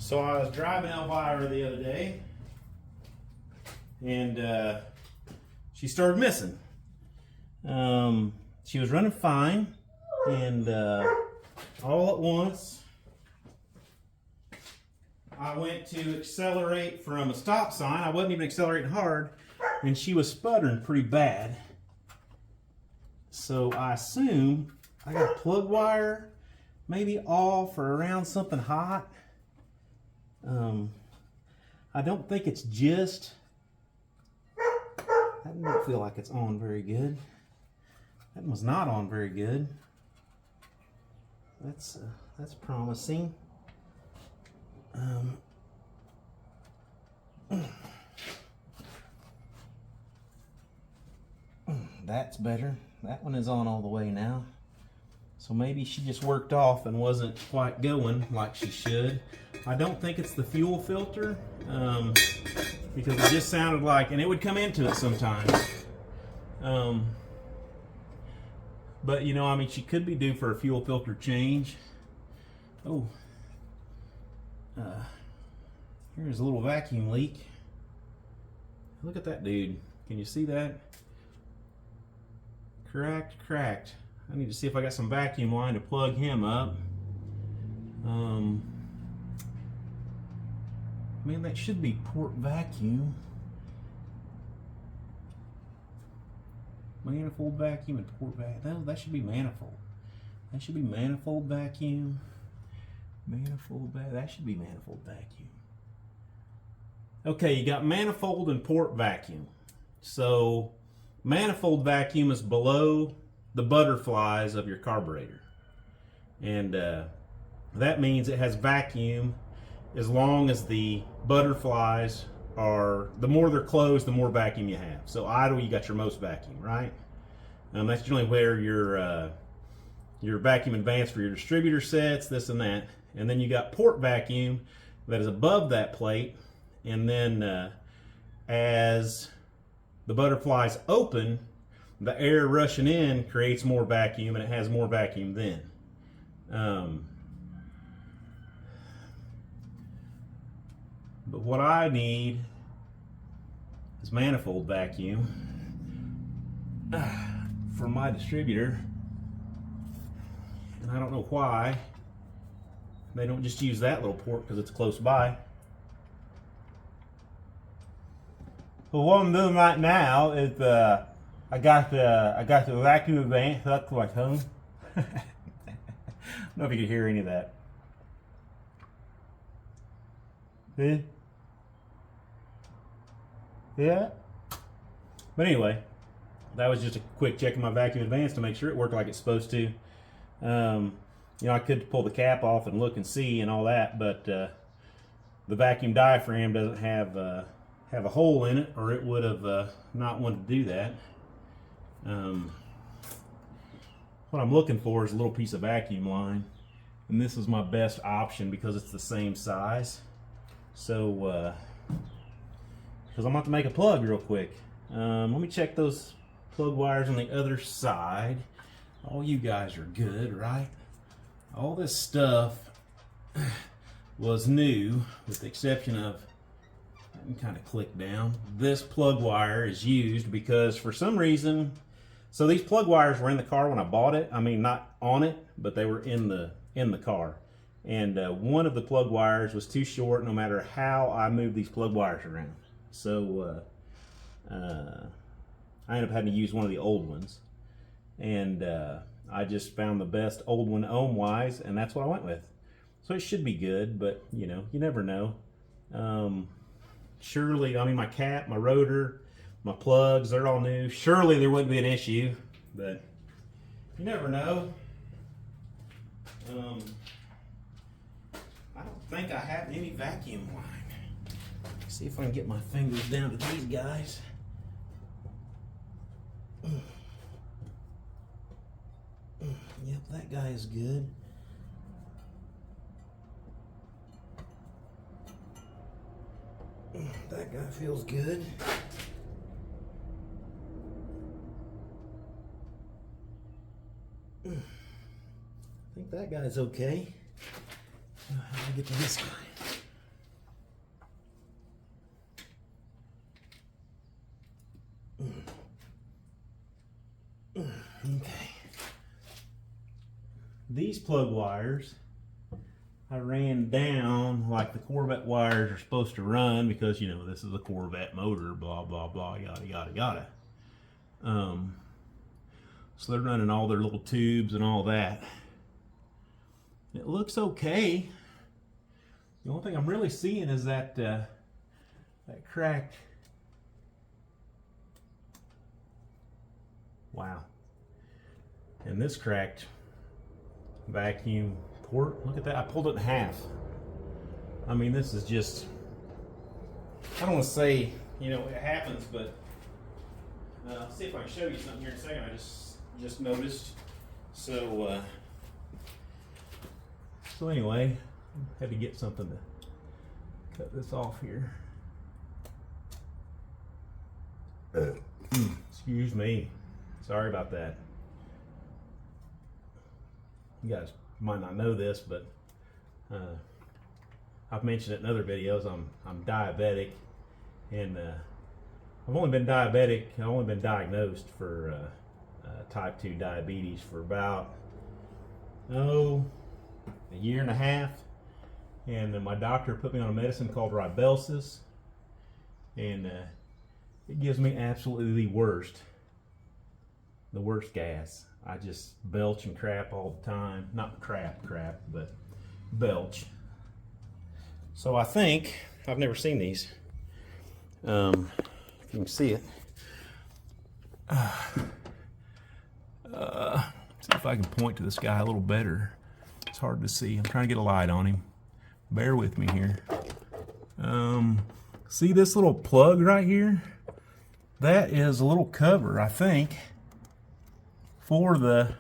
So I was driving Elvira the other day, and she started missing. She was running fine, and all at once, I went to accelerate from a stop sign. I wasn't even accelerating hard, and she was sputtering pretty bad. So I assume I got a plug wire, maybe off or around something hot. I don't think it's just, that doesn't feel like it's on very good. That was not on very good. That's promising. That's better. That one is on all the way now. So maybe she just worked off and wasn't quite going like she should. I don't think it's the fuel filter, because it just sounded like, and it would come into it sometimes. But you know, I mean, she could be due for a fuel filter change. Oh, here's a little vacuum leak. Look at that dude. Can you see that? Cracked. I need to see if I got some vacuum line to plug him up. Man, that should be port vacuum. Manifold vacuum and port vacuum. That should be manifold. That should be manifold vacuum. That should be manifold vacuum. Okay, you got manifold and port vacuum. So manifold vacuum is below the butterflies of your carburetor, and that means it has vacuum as long as the butterflies are, the more they're closed, the more vacuum you have. So idle, you got your most vacuum, right? That's generally where your vacuum advance for your distributor sets, this and that. And then you got port vacuum that is above that plate, and then as the butterflies open, the air rushing in creates more vacuum, and it has more vacuum then. But what I need is manifold vacuum for my distributor, and I don't know why they don't just use that little port because it's close by. But what I'm doing right now is I got the vacuum advance up to my tongue. I don't know if you can hear any of that. See? Yeah? But anyway, that was just a quick check of my vacuum advance to make sure it worked like it's supposed to. You know, I could pull the cap off and look and see and all that, but the vacuum diaphragm doesn't have a hole in it, or it would have not wanted to do that. What I'm looking for is a little piece of vacuum line, and this is my best option because it's the same size. So because I'm about to make a plug real quick. Let me check those plug wires on the other side. All you guys are good, right? All this stuff was new, with the exception of, I can kind of click down. This plug wire is used because for some reason, so these plug wires were in the car when I bought it. I mean, not on it, but they were in the car. And one of the plug wires was too short no matter how I moved these plug wires around. So I ended up having to use one of the old ones. And I just found the best old one ohm-wise, and that's what I went with. So it should be good, but you know, you never know. Surely, I mean, my cap, my rotor, my plugs, they're all new. Surely there wouldn't be an issue, but you never know. I don't think I have any vacuum line. Let's see if I can get my fingers down to these guys. Yep, that guy is good. That guy feels good. I think that guy's okay. How do I get to this guy? these plug wires I ran down like the Corvette wires are supposed to run, because, you know, this is a Corvette motor, blah, blah, blah, yada, yada, yada. So they're running all their little tubes and all that. It looks okay. The only thing I'm really seeing is that that cracked. Wow. And this cracked vacuum port. Look at that. I pulled it in half. I mean, this is just, I don't want to say, you know, it happens, but I'll see if I can show you something here in a second. I just noticed. So anyway, I had to get something to cut this off here. Excuse me. Sorry about that. You guys might not know this, but I've mentioned it in other videos. I'm diabetic, and I've only been diagnosed for type 2 diabetes for about a year and a half, and then my doctor put me on a medicine called Ribelsis, and it gives me absolutely the worst gas. I just belch and crap all the time. Not crap, but belch. So I think, I've never seen these. If you can see it. See if I can point to this guy a little better. It's hard to see. I'm trying to get a light on him. Bear with me here. See this little plug right here? That is a little cover, I think, for the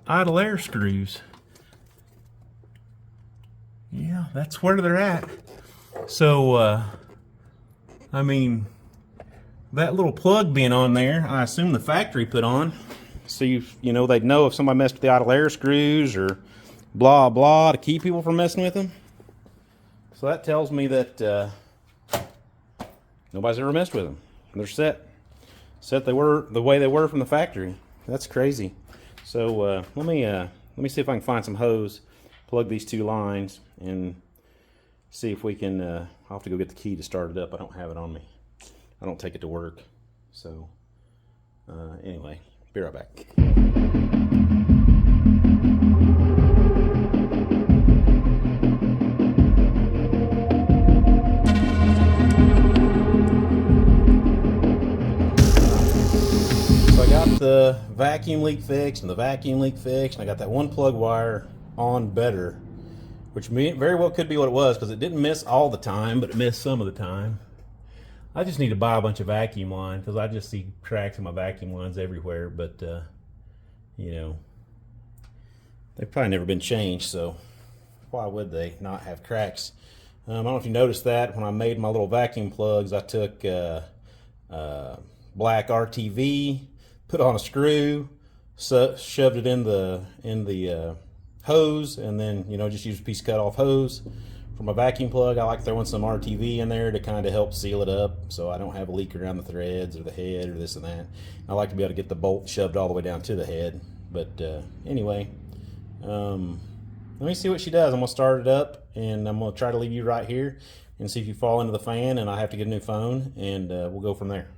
idle air screws. Yeah, that's where they're at. So, I mean, that little plug being on there, I assume the factory put on. So, you know, they'd know if somebody messed with the idle air screws or blah, blah, to keep people from messing with them. So that tells me that nobody's ever messed with them. They're set they were the way they were from the factory. That's crazy. So let me see if I can find some hose, plug these two lines, and see if we can. I'll have to go get the key to start it up. I don't have it on me. I don't take it to work. So anyway, be right back. The vacuum leak fixed and the vacuum leak fixed, and I got that one plug wire on better, which very well could be what it was, because it didn't miss all the time, but it missed some of the time. I just need to buy a bunch of vacuum line, because I just see cracks in my vacuum lines everywhere, but you know, they've probably never been changed, so why would they not have cracks? I don't know if you noticed that when I made my little vacuum plugs, I took black RTV, put on a screw, shoved it in the hose, and then, you know, just use a piece of cut off hose. For my vacuum plug, I like throwing some RTV in there to kind of help seal it up, so I don't have a leak around the threads or the head or this and that. I like to be able to get the bolt shoved all the way down to the head. But anyway, let me see what she does. I'm gonna start it up, and I'm gonna try to leave you right here and see if you fall into the fan and I have to get a new phone, and we'll go from there.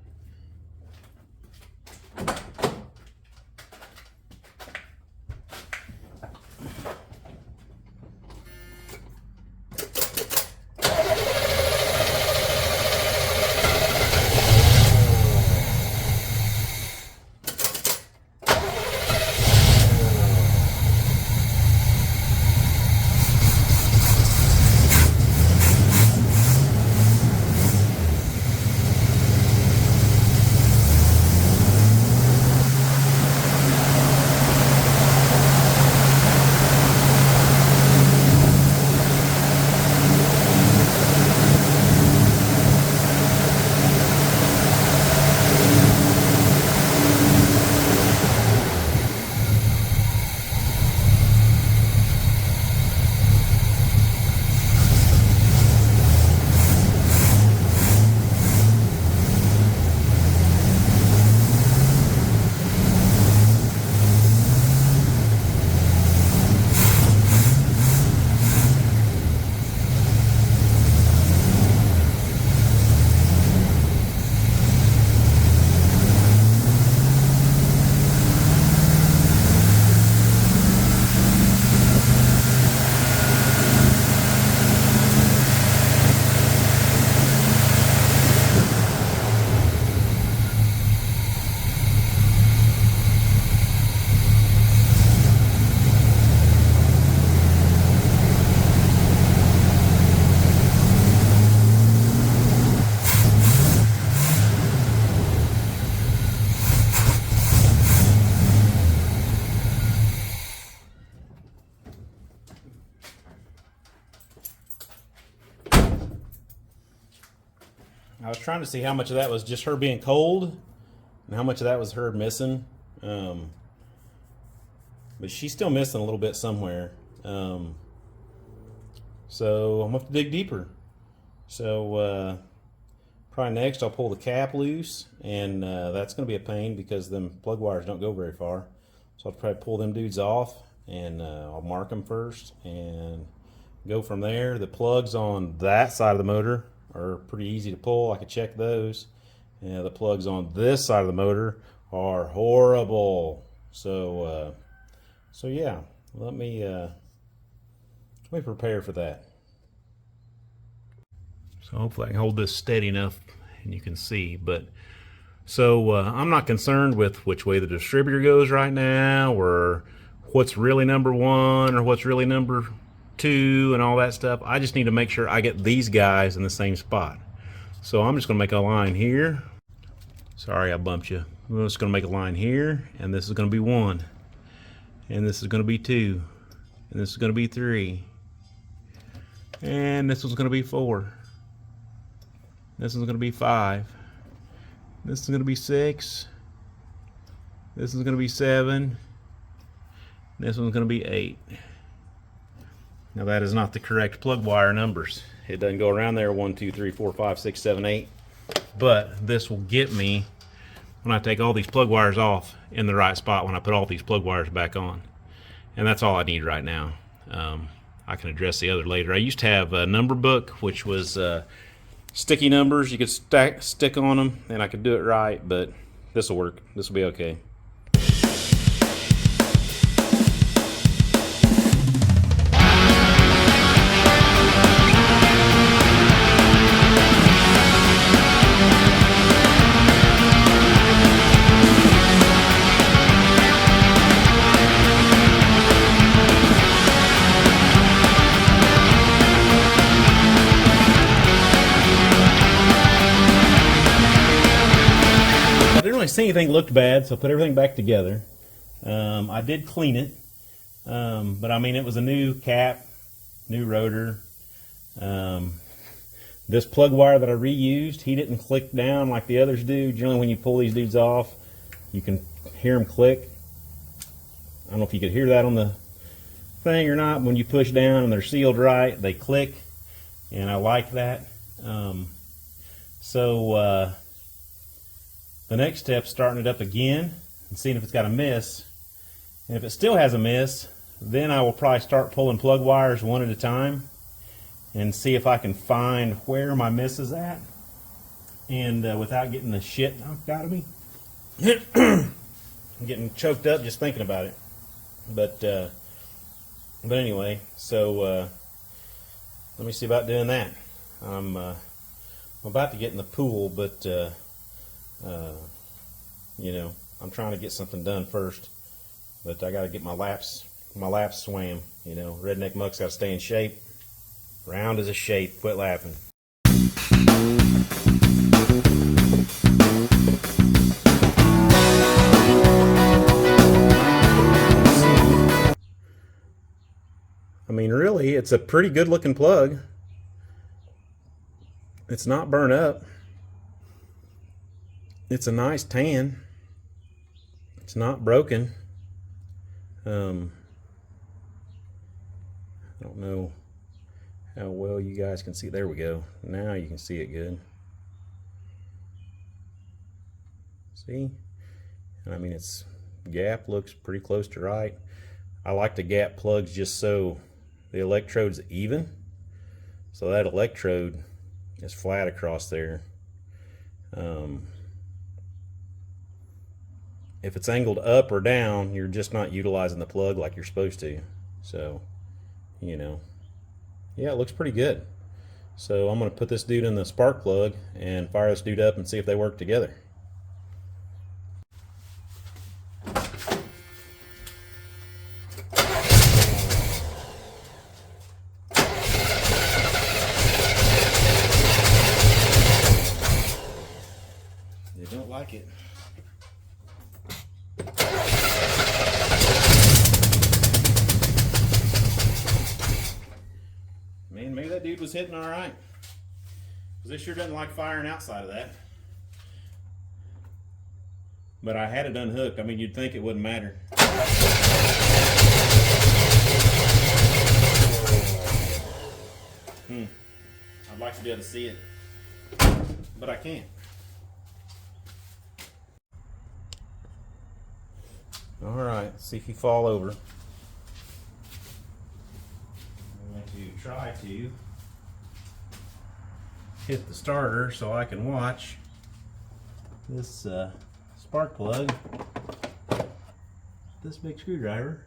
I was trying to see how much of that was just her being cold and how much of that was her missing. But she's still missing a little bit somewhere. So I'm going to have to dig deeper. So probably next I'll pull the cap loose, and that's going to be a pain because them plug wires don't go very far. So I'll probably pull them dudes off, and I'll mark them first and go from there. The plugs on that side of the motor are pretty easy to pull. I could check those. The plugs on this side of the motor are horrible. So yeah, let me prepare for that. So hopefully I can hold this steady enough and you can see. But so I'm not concerned with which way the distributor goes right now, or what's really number one or what's really number two and all that stuff. I just need to make sure I get these guys in the same spot. So I'm just going to make a line here. Sorry I bumped you. I'm just going to make a line here, and this is going to be 1, and this is going to be 2, and this is going to be 3, and this one's going to be 4, this one's going to be 5, this is going to be 6, this is going to be 7, this one's going to be 8. Now that is not the correct plug wire numbers. It doesn't go around there 1, 2, 3, 4, 5, 6, 7, 8. But this will get me, when I take all these plug wires off, in the right spot when I put all these plug wires back on. And that's all I need right now. I can address the other later. I used to have a number book, which was sticky numbers. You could stick on them, and I could do it right, but this will work. This will be okay. I didn't really see anything looked bad, so I put everything back together. I did clean it, but I mean, it was a new cap, new rotor. This plug wire that I reused, he didn't click down like the others do. Generally, when you pull these dudes off, you can hear them click. I don't know if you could hear that on the thing or not. When you push down and they're sealed right, they click, and I like that. The next step is starting it up again and seeing if it's got a miss. And if it still has a miss, then I will probably start pulling plug wires one at a time and see if I can find where my miss is at. And without getting the shit knocked out of me. I'm getting choked up just thinking about it. But anyway, so let me see about doing that. I'm about to get in the pool, but you know, I'm trying to get something done first, but I got to get my laps swam. You know, Redneck Muck's got to stay in shape. Round as a shape. Quit laughing. I mean, really, it's a pretty good looking plug. It's not burnt up. It's a nice tan. It's not broken. I don't know how well you guys can see. There we go. Now you can see it good. See? And I mean, its gap looks pretty close to right. I like to gap plugs just so the electrode's even. So that electrode is flat across there. If it's angled up or down, you're just not utilizing the plug like you're supposed to. So, you know, yeah, it looks pretty good. So I'm going to put this dude in the spark plug and fire this dude up and see if they work together. They don't like it. Man, maybe that dude was hitting all right. Because it sure doesn't like firing outside of that. But I had it unhooked. I mean, you'd think it wouldn't matter. I'd like to be able to see it, but I can't. All right, see if you fall over. I'm going to try to hit the starter so I can watch this spark plug, this big screwdriver.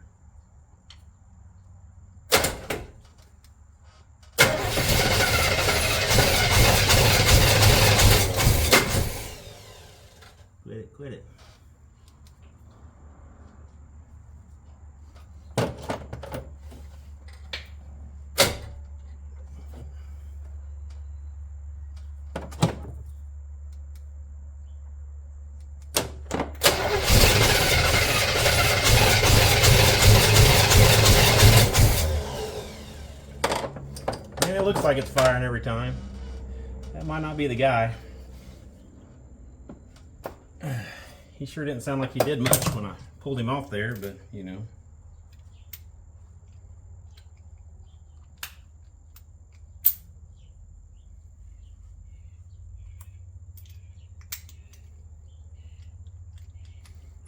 Quit it. And it looks like it's firing every time. That might not be the guy. He sure didn't sound like he did much when I pulled him off there, but you know.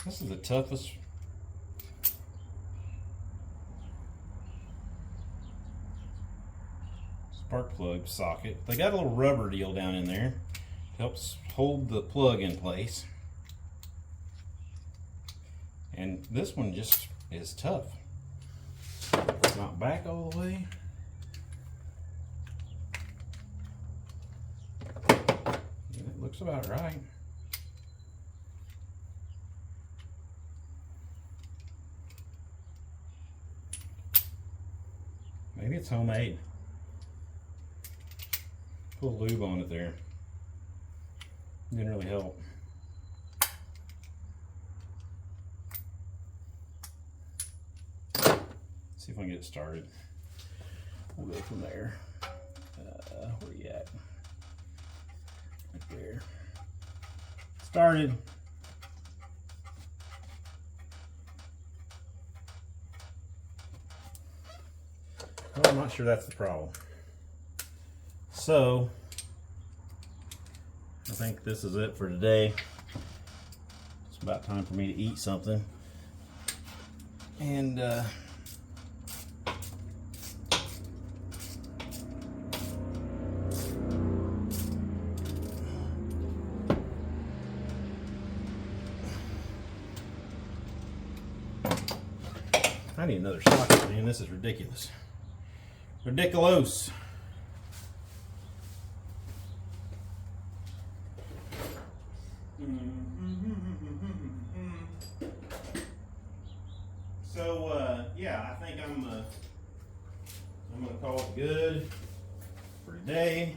This is the toughest spark plug socket. They got a little rubber deal down in there. Helps hold the plug in place. And this one just is tough. It's not back all the way. And it looks about right. Maybe it's homemade. Put a lube on it there. Didn't really help. See if I can get it started. We'll go from there. Where you at? Right there. Started. Well, I'm not sure that's the problem. So, I think this is it for today. It's about time for me to eat something. And I need another socket, man. This is ridiculous. Ridiculous. So yeah, I think I'm gonna call it good for today.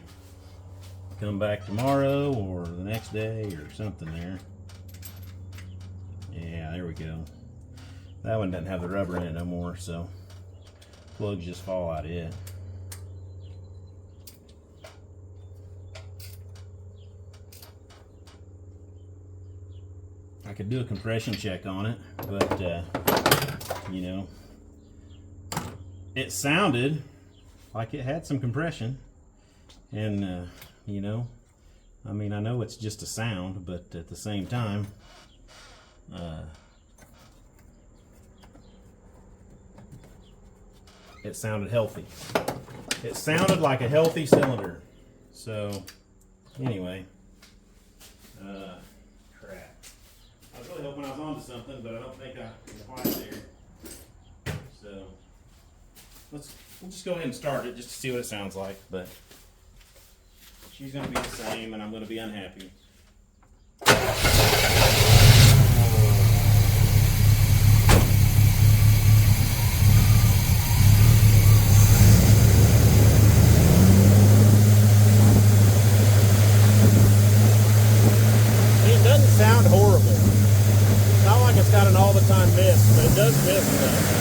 Come back tomorrow or the next day or something there. Yeah, there we go. That one doesn't have the rubber in it no more, so plugs just fall out of it. I could do a compression check on it, but you know, it sounded like it had some compression, and you know, I mean, I know it's just a sound, but at the same time, it sounded healthy. It sounded like a healthy cylinder. So anyway, crap. I was really hoping I was onto something, but I don't think I'm quite there. So we'll just go ahead and start it just to see what it sounds like. But she's going to be the same, and I'm going to be unhappy. Sound horrible. It's not like it's got an all the time miss, but it does miss stuff.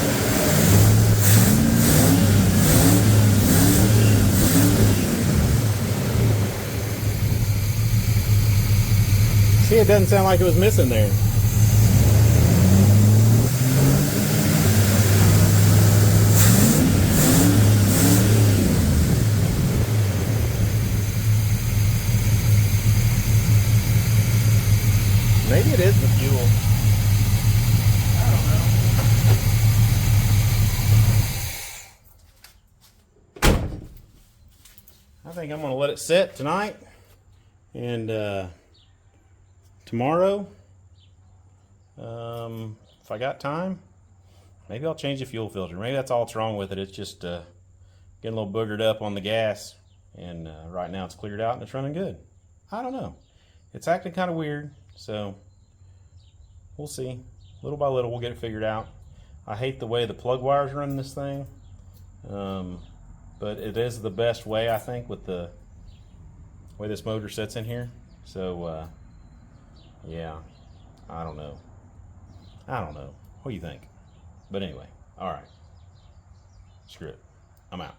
me, it doesn't sound like it was missing there. Maybe it is the fuel. I don't know. I think I'm going to let it sit tonight. And tomorrow, if I got time, maybe I'll change the fuel filter. Maybe that's all that's wrong with it. It's just getting a little boogered up on the gas. And right now it's cleared out and it's running good. I don't know. It's acting kind of weird. So we'll see. Little by little, we'll get it figured out. I hate the way the plug wires run this thing. But it is the best way, I think, with the way this motor sits in here. So, yeah, I don't know. What do you think? But anyway, all right. Screw it. I'm out.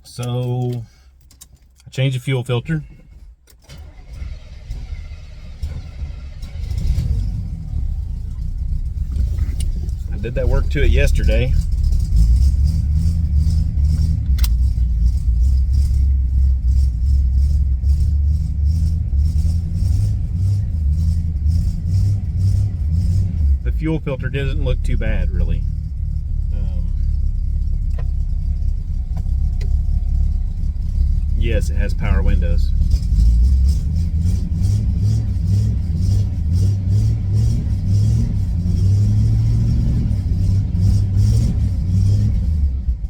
So, I changed the fuel filter. I did that work to it yesterday. The fuel filter doesn't look too bad, really. Yes, it has power windows.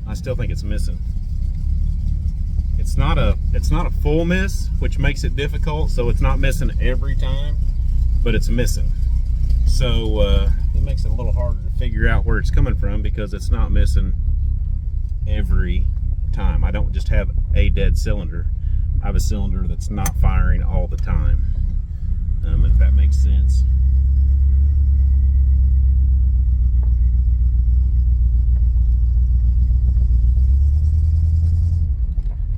I still think it's missing. It's not a full miss, which makes it difficult, so it's not missing every time, but it's missing. So it makes it a little harder to figure out where it's coming from because it's not missing every time. I don't just have a dead cylinder. I have a cylinder that's not firing all the time, if that makes sense.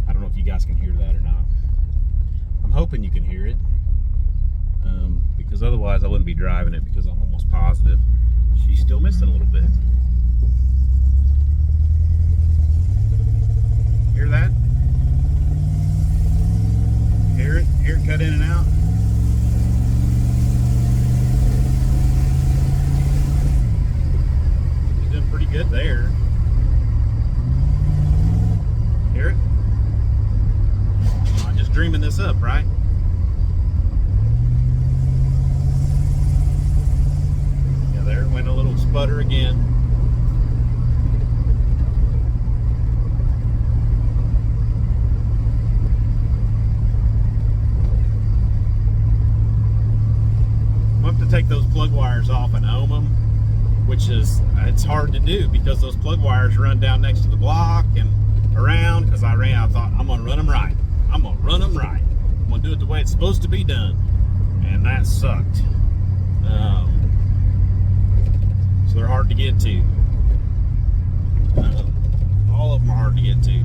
I don't know if you guys can hear that or not. I'm hoping you can hear it, because otherwise I wouldn't be driving it, because I'm almost positive she's still missing a little bit. Hear that? Hear it? Hear it cut in and out? He's doing pretty good there. Hear it? I'm just dreaming this up, right? Yeah, there it went a little sputter again. Take those plug wires off and ohm them, which is, it's hard to do because those plug wires run down next to the block and around, because I thought I'm gonna run them right. I'm gonna do it the way it's supposed to be done, and that sucked. So they're hard to get to. All of them are hard to get to.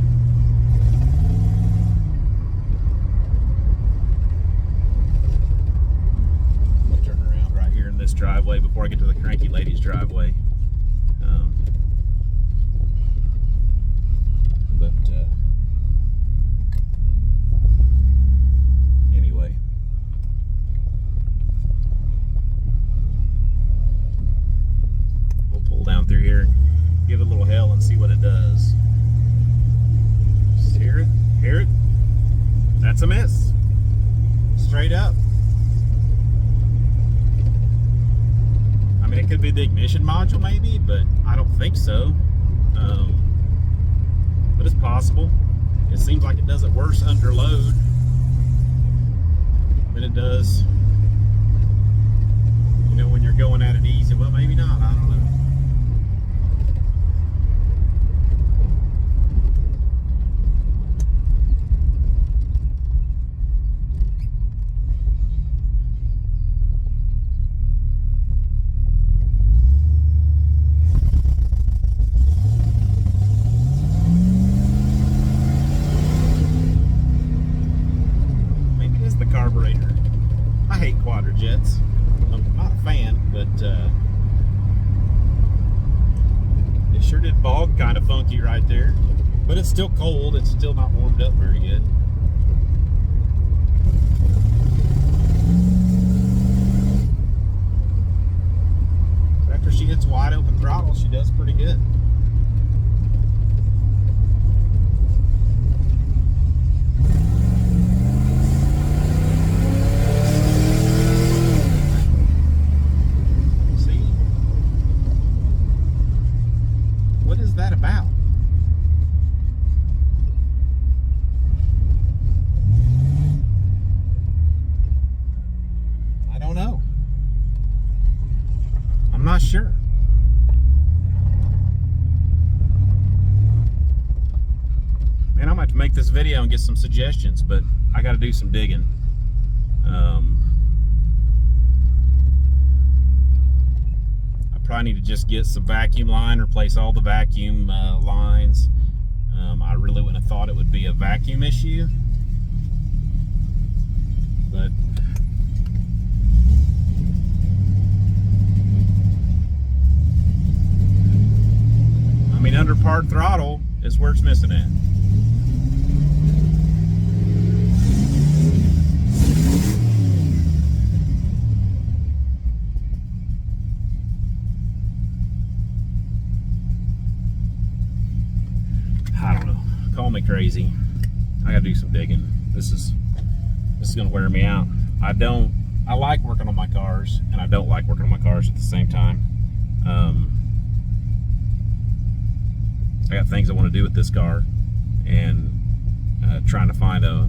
This driveway before I get to the cranky lady's driveway. Anyway, we'll pull down through here and give it a little hell and see what it does. Just hear it? Hear it? That's a miss. Straight up. I mean, it could be the ignition module maybe, but I don't think so. But it's possible. It seems like it does it worse under load than it does, you know, when you're going at it easy. Well, maybe not, I don't know. quadra jets. I'm not a fan, but it sure did bog kind of funky right there. But it's still cold. It's still not warmed up very good. After she hits wide open throttle, she does pretty good. See? What is that about? I don't know. I'm not sure. Man, I might have to make this video and get some suggestions, but I got to do some digging. I probably need to just get some vacuum line, replace all the vacuum lines. I really wouldn't have thought it would be a vacuum issue, but I mean, under part throttle is where it's missing at. I don't know. Call me crazy. I gotta do some digging. This is gonna wear me out. I like working on my cars, and I don't like working on my cars at the same time. I got things I want to do with this car, and trying to find a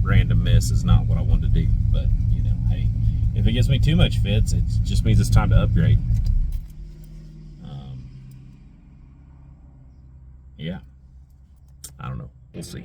random miss is not what I want to do. But, you know, hey, if it gives me too much fits, it just means it's time to upgrade. Yeah, I don't know. We'll see.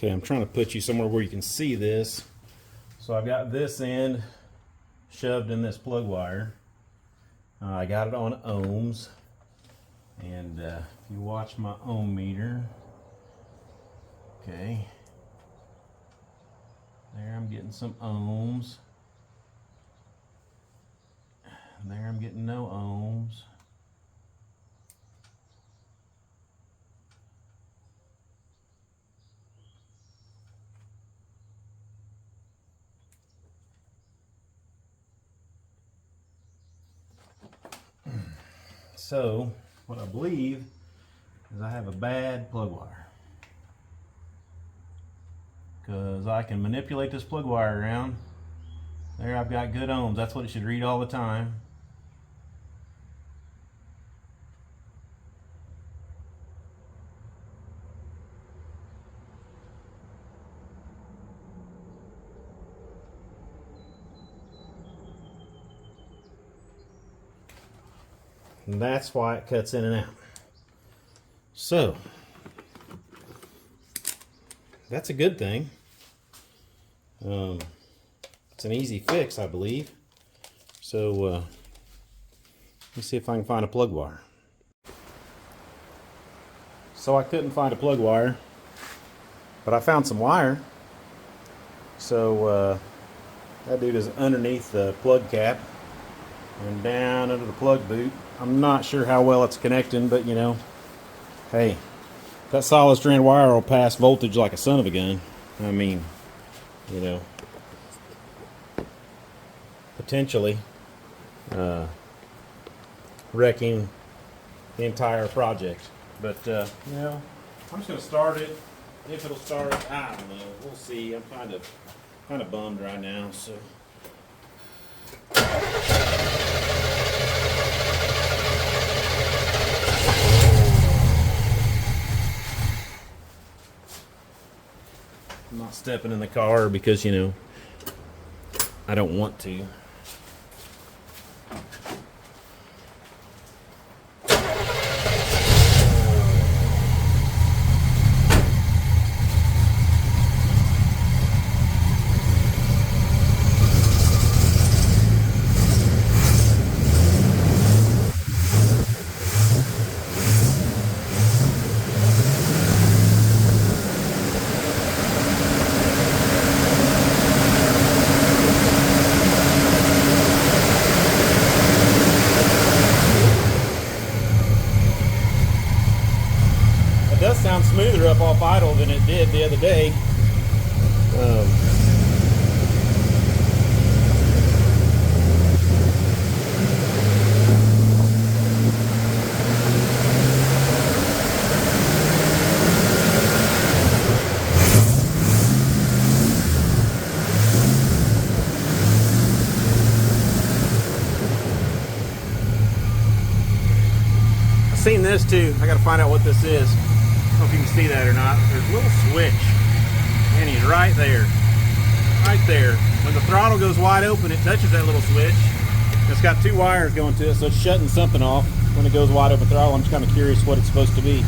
Okay, I'm trying to put you somewhere where you can see this. So I've got this end shoved in this plug wire. I got it on ohms, and if you watch my ohm meter, okay, there I'm getting some ohms, and there I'm getting no ohms. So what I believe is I have a bad plug wire, because I can manipulate this plug wire around. There I've got good ohms. That's what it should read all the time. And that's why it cuts in and out. So that's a good thing. It's an easy fix, I believe. So let me see if I can find a plug wire. So I couldn't find a plug wire, but I found some wire. So that dude is underneath the plug cap and down under the plug boot. I'm not sure how well it's connecting, but you know, hey, that solid strand wire will pass voltage like a son of a gun. I mean, you know, potentially wrecking the entire project. But you know, I'm just gonna start it. If it'll start, I don't know. We'll see. I'm kind of bummed right now. So. I'm not stepping in the car because, you know, I don't want to. It does sound smoother up off idle than it did the other day. I've seen this too. I got to find out what this is. I don't know if you can see that or not. There's a little switch, and he's right there. Right there. When the throttle goes wide open, it touches that little switch. It's got two wires going to it, so it's shutting something off when it goes wide open throttle. I'm just kind of curious what it's supposed to be.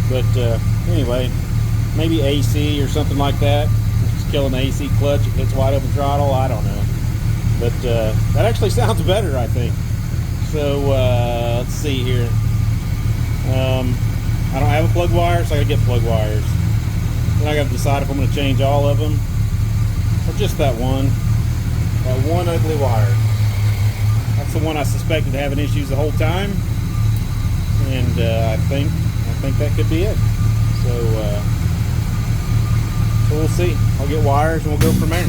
But anyway, maybe AC or something like that. It's just killing the AC clutch if it's wide open throttle. I don't know. But that actually sounds better, I think. So let's see here. I don't have a plug wire, so I gotta get plug wires. Then I gotta decide if I'm gonna change all of them or just that one ugly wire. That's the one I suspected having issues the whole time, and I think that could be it. So we'll see. I'll get wires and we'll go from there.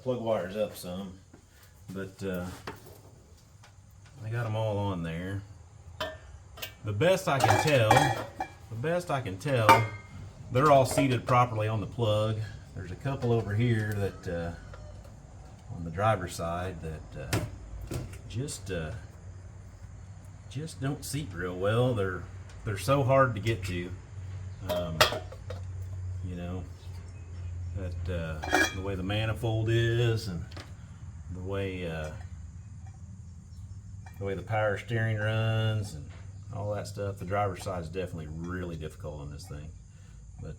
plug wires up some, but I got them all on there. The best I can tell, they're all seated properly on the plug. There's a couple over here that on the driver's side that just don't seat real well. They're so hard to get to. You know, that the way the manifold is, and the way the power steering runs, and all that stuff. The driver's side is definitely really difficult on this thing. But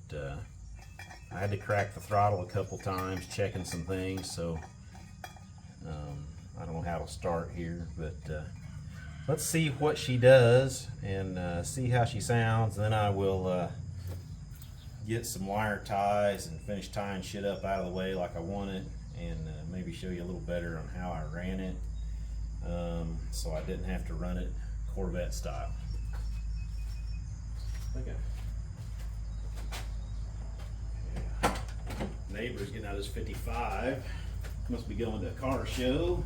I had to crack the throttle a couple times, checking some things. So I don't know how to start here, but let's see what she does and see how she sounds. Then I will get some wire ties and finish tying shit up out of the way like I want it, and maybe show you a little better on how I ran it, so I didn't have to run it Corvette style. Okay. Yeah. Neighbor's getting out his 55. Must be going to a car show.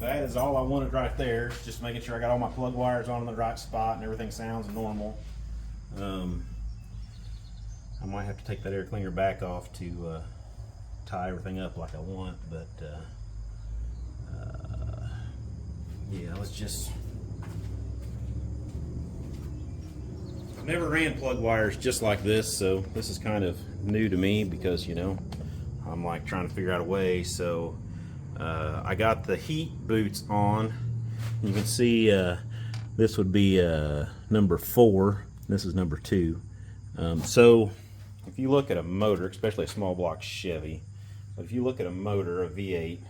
That is all I wanted right there. Just making sure I got all my plug wires on in the right spot and everything sounds normal. I might have to take that air cleaner back off to tie everything up like I want, but yeah, let's just... I've never ran plug wires just like this, so this is kind of new to me because, you know, I'm like trying to figure out a way. So I got the heat boots on. You can see this would be number 4. This is number 2. So if you look at a motor, especially a small block Chevy, but if you look at a motor, a V8,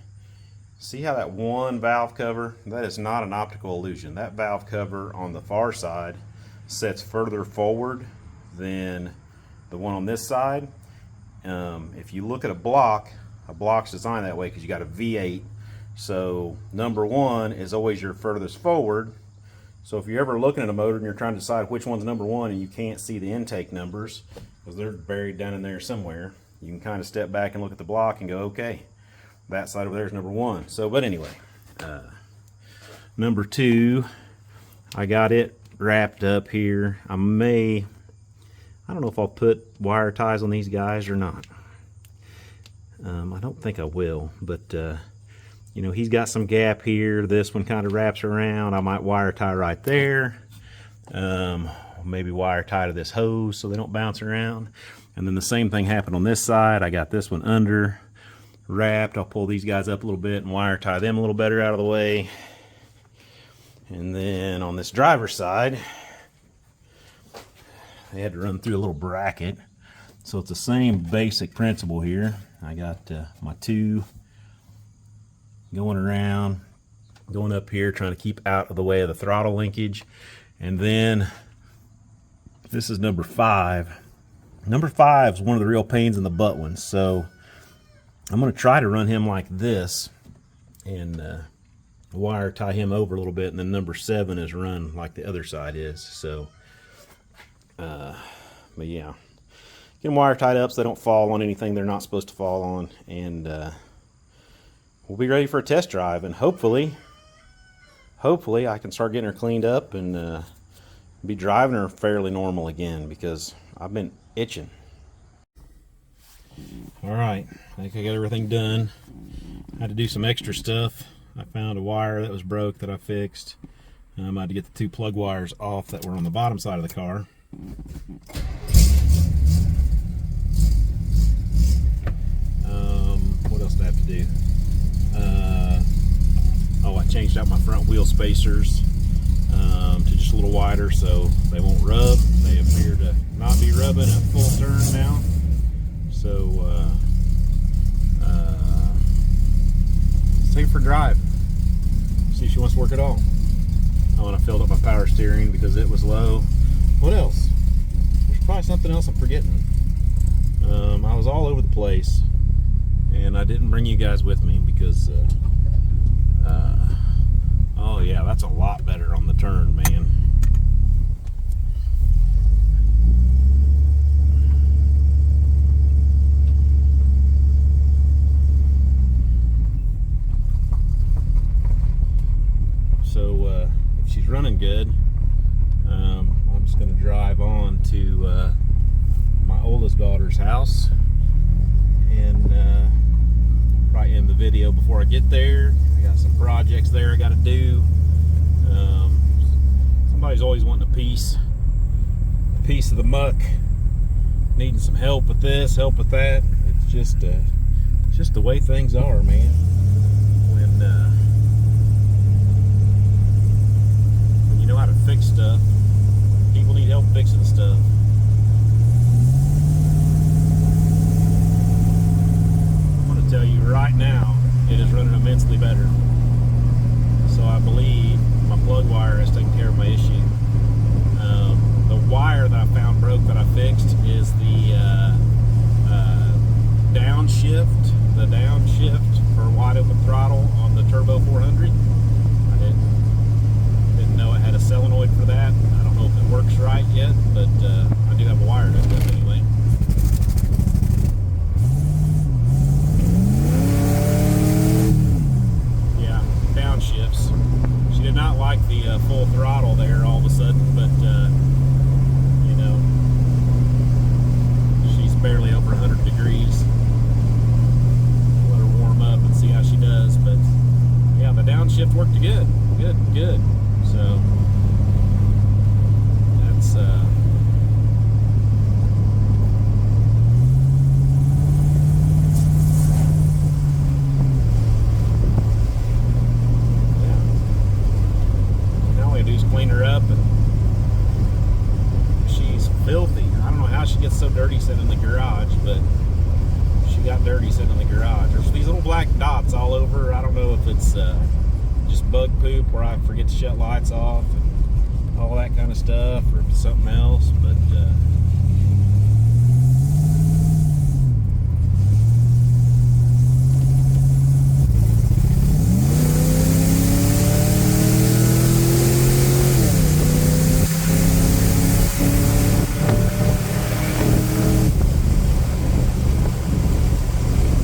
see how that one valve cover, that is not an optical illusion. That valve cover on the far side sets further forward than the one on this side. If you look at a block's designed that way because you got a V8. So number 1 is always your furthest forward. So if you're ever looking at a motor and you're trying to decide which one's number 1 and you can't see the intake numbers because they're buried down in there somewhere, you can kind of step back and look at the block and go, okay, that side over there is number 1. So, but anyway, number 2, I got it wrapped up here. I don't know if I'll put wire ties on these guys or not. I don't think I will, but you know, he's got some gap here. This one kind of wraps around. I might wire tie right there. Maybe wire tie to this hose so they don't bounce around. And then the same thing happened on this side. I got this one under wrapped. I'll pull these guys up a little bit and wire tie them a little better out of the way. And then on this driver's side, they had to run through a little bracket. So it's the same basic principle here. I got my 2 going around, going up here, trying to keep out of the way of the throttle linkage. And then this is number 5. Number 5 is one of the real pains in the butt ones. So I'm going to try to run him like this and wire tie him over a little bit. And then number 7 is run like the other side is. So, but yeah. Get them wire tied up so they don't fall on anything they're not supposed to fall on, and we'll be ready for a test drive. And hopefully I can start getting her cleaned up and be driving her fairly normal again, because I've been itching. All right, I think I got everything done. I had to do some extra stuff. I found a wire that was broke that I fixed. I had to get the 2 plug wires off that were on the bottom side of the car. What else did I have to do? Oh, I changed out my front wheel spacers to are just a little wider so they won't rub. They appear to not be rubbing at full turn now. So let's take it for a drive. See if she wants to work at all. Oh, and I filled up my power steering because it was low. What else? There's probably something else I'm forgetting. I was all over the place, and I didn't bring you guys with me because oh yeah, that's a lot better on the turn, man. So if she's running good, I'm just going to drive on to my oldest daughter's house and probably end the video before I get there. I got some projects there I got to do. Somebody's always wanting a piece of the muck, needing some help with this, help with that. It's just the way things are, man. When you know how to fix stuff, people need help fixing stuff. I'm going to tell you right now, it is running immensely better. So I believe my plug wire has taken care of my issue. The wire that I found broke that I fixed is the downshift. The downshift for wide open throttle on the Turbo 400. I didn't know it had a solenoid for that. I don't know if it works right yet, but I do have a wire hooked up anyway. Yeah, downshifts. She did not like the full throttle there all of a sudden, but you know, she's barely over 100 degrees. Let her warm up and see how she does, but yeah, the downshift worked good. Good. So that's yeah. Now all we do is clean her up, and she's filthy. I don't know how she gets so dirty sitting in the garage, but she got dirty sitting in the garage. There's these little black dots all over. I don't know if it's just bug poop where I forget to shut lights off and all that kind of stuff, or if it's something else, but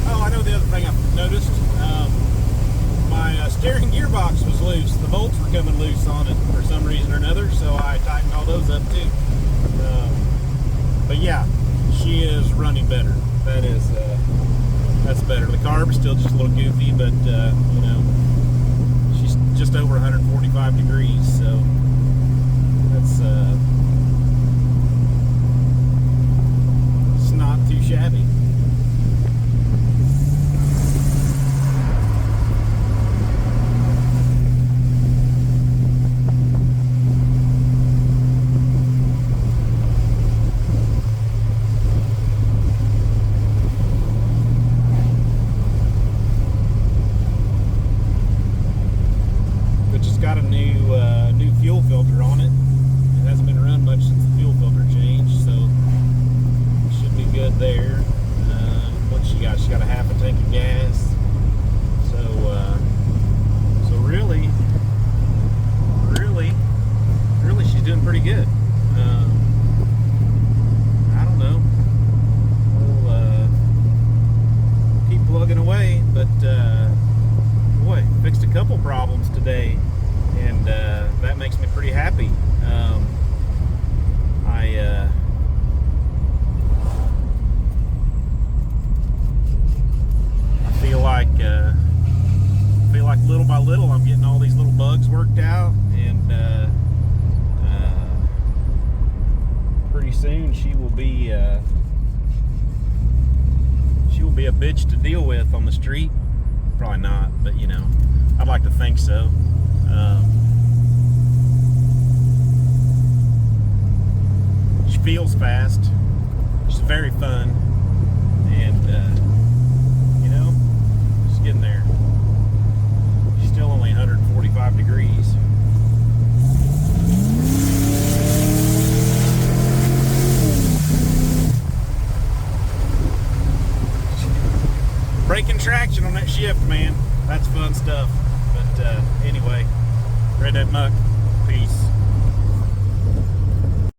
oh, I know the other thing I've noticed. My steering gearbox was loose. The bolts were coming loose on it for some reason or another, so I tightened all those up too. But yeah, she is running better. That's better. The carb is still just a little goofy, but you know, she's just over 145 degrees, so that's it's not too shabby. Got a new fuel filter on it. It hasn't been run much since the fuel filter changed, so it should be good there. What she got? She got a half a tank of gas. So really, she's doing pretty good. I don't know. We'll keep plugging away, but boy, fixed a couple problems today. And that makes me pretty happy. I feel like little by little I'm getting all these little bugs worked out, and pretty soon she will be a bitch to deal with on the street. Probably not, but you know, I'd like to think so. feels fast, which is very fun, and you know, just getting there. Still only 145 degrees. Braking traction on that shift, man. That's fun stuff. But anyway, Redneck Muck, peace.